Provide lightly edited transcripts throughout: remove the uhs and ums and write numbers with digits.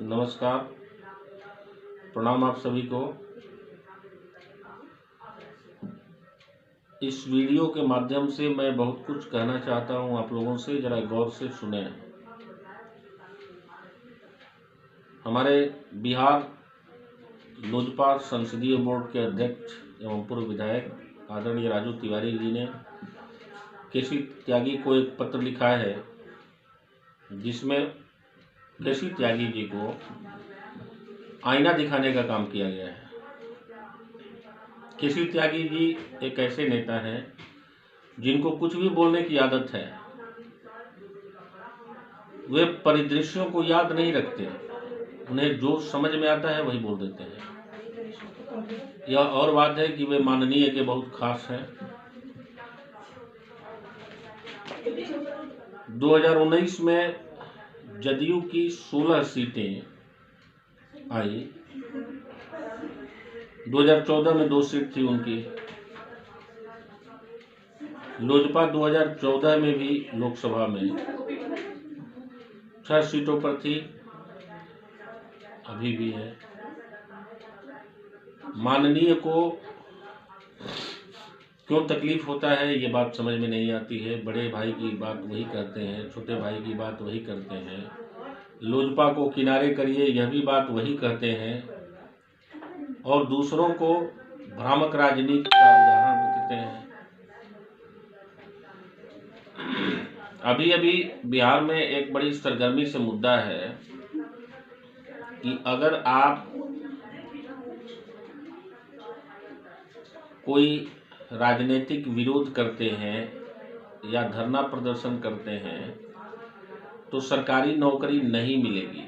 नमस्कार, प्रणाम आप सभी को। इस वीडियो के माध्यम से मैं बहुत कुछ कहना चाहता हूं आप लोगों से, जरा गौर से सुने। हमारे बिहार लोजपा संसदीय बोर्ड के अध्यक्ष एवं पूर्व विधायक आदरणीय राजू तिवारी जी ने केसी त्यागी को एक पत्र लिखा है, जिसमें केसी त्यागी जी को आईना दिखाने का काम किया गया है। केसी त्यागी जी एक ऐसे नेता हैं जिनको कुछ भी बोलने की आदत है। वे परिदृश्यों को याद नहीं रखते, उन्हें जो समझ में आता है वही बोल देते हैं। यह और बात है कि वे माननीय के बहुत खास हैं। 2019 में जदयू की 16 सीटें आई, 2014 में 2 सीट थी उनकी। लोजपा 2014 में भी लोकसभा में 6 सीटों पर थी, अभी भी है। माननीय को क्यों तकलीफ होता है ये बात समझ में नहीं आती है। बड़े भाई की बात वही करते हैं, छोटे भाई की बात वही करते हैं, लोजपा को किनारे करिए यह भी बात वही कहते हैं, और दूसरों को भ्रामक राजनीति का उदाहरण देते हैं। अभी अभी बिहार में एक बड़ी सरगर्मी से मुद्दा है कि अगर आप कोई राजनीतिक विरोध करते हैं या धरना प्रदर्शन करते हैं तो सरकारी नौकरी नहीं मिलेगी।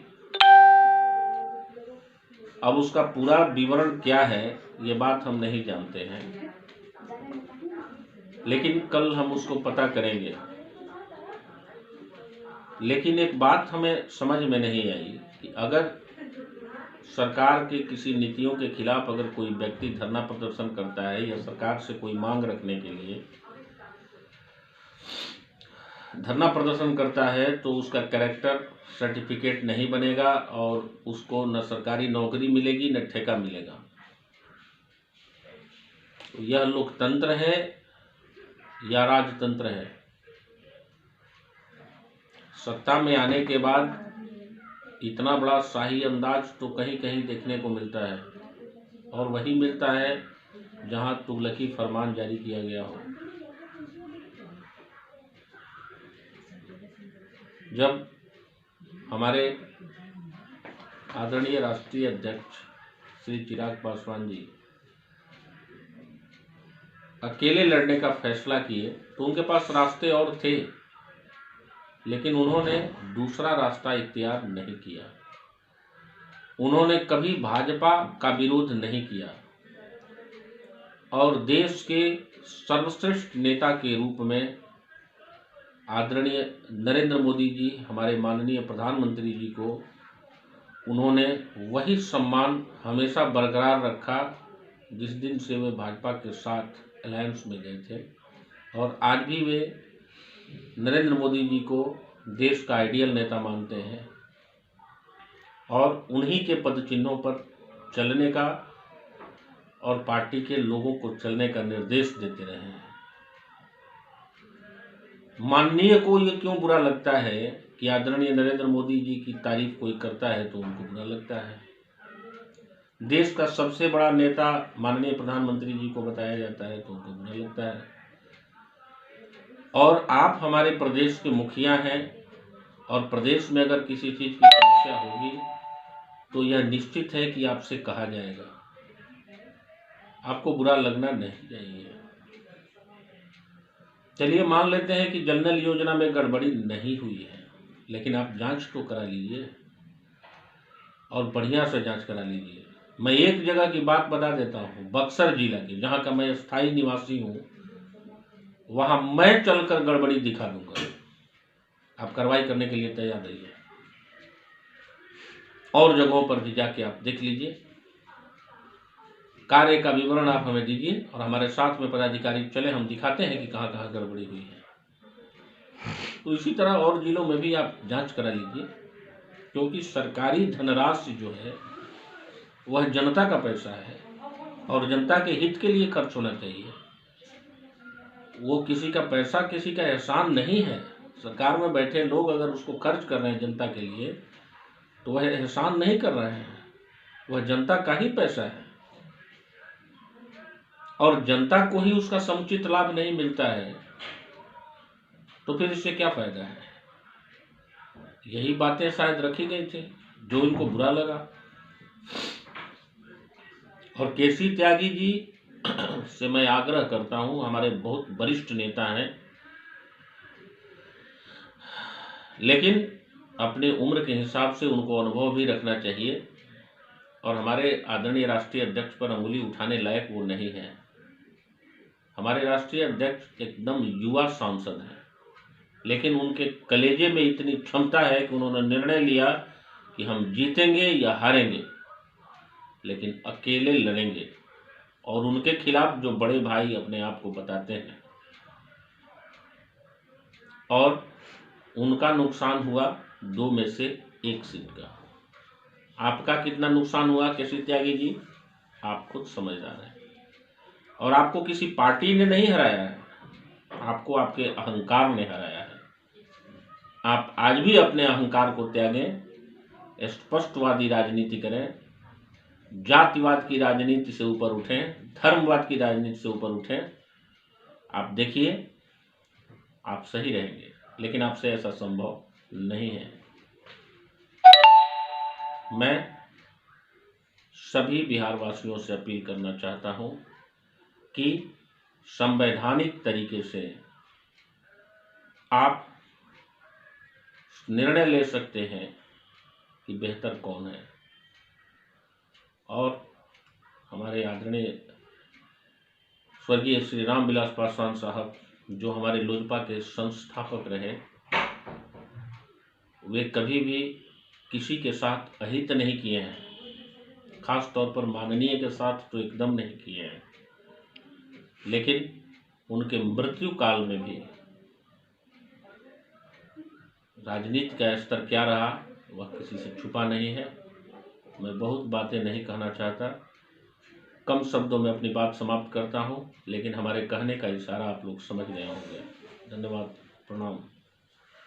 अब उसका पूरा विवरण क्या है ये बात हम नहीं जानते हैं, लेकिन कल हम उसको पता करेंगे। लेकिन एक बात हमें समझ में नहीं आई कि अगर सरकार की किसी नीतियों के खिलाफ अगर कोई व्यक्ति धरना प्रदर्शन करता है या सरकार से कोई मांग रखने के लिए धरना प्रदर्शन करता है तो उसका कैरेक्टर सर्टिफिकेट नहीं बनेगा और उसको न सरकारी नौकरी मिलेगी न ठेका मिलेगा। तो यह लोकतंत्र है या राजतंत्र है? सत्ता में आने के बाद इतना बड़ा शाही अंदाज तो कहीं कहीं देखने को मिलता है, और वही मिलता है जहां तुगलकी फरमान जारी किया गया हो। जब हमारे आदरणीय राष्ट्रीय अध्यक्ष श्री चिराग पासवान जी अकेले लड़ने का फैसला किए तो उनके पास रास्ते और थे, लेकिन उन्होंने दूसरा रास्ता इख्तियार नहीं किया। उन्होंने कभी भाजपा का विरोध नहीं किया और देश के सर्वश्रेष्ठ नेता के रूप में आदरणीय नरेंद्र मोदी जी, हमारे माननीय प्रधानमंत्री जी को उन्होंने वही सम्मान हमेशा बरकरार रखा जिस दिन से वे भाजपा के साथ अलायंस में गए थे, और आज भी वे नरेंद्र मोदी जी को देश का आइडियल नेता मानते हैं और उन्हीं के पद चिन्हों पर चलने का और पार्टी के लोगों को चलने का निर्देश देते रहे हैं। माननीय को ये क्यों बुरा लगता है कि आदरणीय नरेंद्र मोदी जी की तारीफ कोई करता है तो उनको बुरा लगता है? देश का सबसे बड़ा नेता माननीय प्रधानमंत्री जी को बताया जाता है तो उनको बुरा लगता है। और आप हमारे प्रदेश के मुखिया हैं, और प्रदेश में अगर किसी चीज की समस्या होगी तो यह निश्चित है कि आपसे कहा जाएगा, आपको बुरा लगना नहीं चाहिए। चलिए मान लेते हैं कि जल नल योजना में गड़बड़ी नहीं हुई है, लेकिन आप जांच तो करा लीजिए और बढ़िया से जांच करा लीजिए। मैं एक जगह की बात बता देता हूँ, बक्सर जिला की, जहाँ का मैं स्थायी निवासी हूँ, वहाँ मैं चलकर गड़बड़ी दिखा दूंगा। आप कार्रवाई करने के लिए तैयार रहिए, और जगहों पर भी जाके आप देख लीजिए, कार्य का विवरण आप हमें दीजिए और हमारे साथ में पदाधिकारी चले, हम दिखाते हैं कि कहाँ कहाँ गड़बड़ी हुई है। तो इसी तरह और जिलों में भी आप जांच करा लीजिए। क्योंकि सरकारी धनराशि जो है वह जनता का पैसा है और जनता के हित के लिए खर्च होना चाहिए। वो किसी का पैसा, किसी का एहसान नहीं है। सरकार में बैठे लोग अगर उसको खर्च कर रहे हैं जनता के लिए तो वह एहसान नहीं कर रहे हैं, वह जनता का ही पैसा है और जनता को ही उसका समुचित लाभ नहीं मिलता है तो फिर इससे क्या फायदा है। यही बातें शायद रखी गई थी जो इनको बुरा लगा। और केसी त्यागी जी से मैं आग्रह करता हूं, हमारे बहुत वरिष्ठ नेता हैं, लेकिन अपने उम्र के हिसाब से उनको अनुभव भी रखना चाहिए और हमारे आदरणीय राष्ट्रीय अध्यक्ष पर अंगुली उठाने लायक वो नहीं है। हमारे राष्ट्रीय अध्यक्ष एकदम युवा सांसद हैं, लेकिन उनके कलेजे में इतनी क्षमता है कि उन्होंने निर्णय लिया कि हम जीतेंगे या हारेंगे लेकिन अकेले लड़ेंगे। और उनके खिलाफ जो बड़े भाई अपने आप को बताते हैं, और उनका नुकसान हुआ 2 में से 1 सीट का। आपका कितना नुकसान हुआ केसी त्यागी जी, आप खुद समझदार हैं। और आपको किसी पार्टी ने नहीं हराया है, आपको आपके अहंकार ने हराया है। आप आज भी अपने अहंकार को त्यागें, स्पष्टवादी राजनीति करें, जातिवाद की राजनीति से ऊपर उठें, धर्मवाद की राजनीति से ऊपर उठें। आप देखिए आप सही रहेंगे, लेकिन आपसे ऐसा संभव नहीं है। मैं सभी बिहार वासियों से अपील करना चाहता हूं कि संवैधानिक तरीके से आप निर्णय ले सकते हैं कि बेहतर कौन है। और हमारे आदरणीय स्वर्गीय श्री रामविलास पासवान साहब, जो हमारे लोजपा के संस्थापक रहे, वे कभी भी किसी के साथ अहित नहीं किए हैं, खास तौर पर माननीय के साथ तो एकदम नहीं किए हैं। लेकिन उनके मृत्यु काल में भी राजनीति का स्तर क्या रहा वह किसी से छुपा नहीं है। मैं बहुत बातें नहीं कहना चाहता, कम शब्दों में अपनी बात समाप्त करता हूं, लेकिन हमारे कहने का इशारा आप लोग समझ गए होंगे। धन्यवाद, प्रणाम।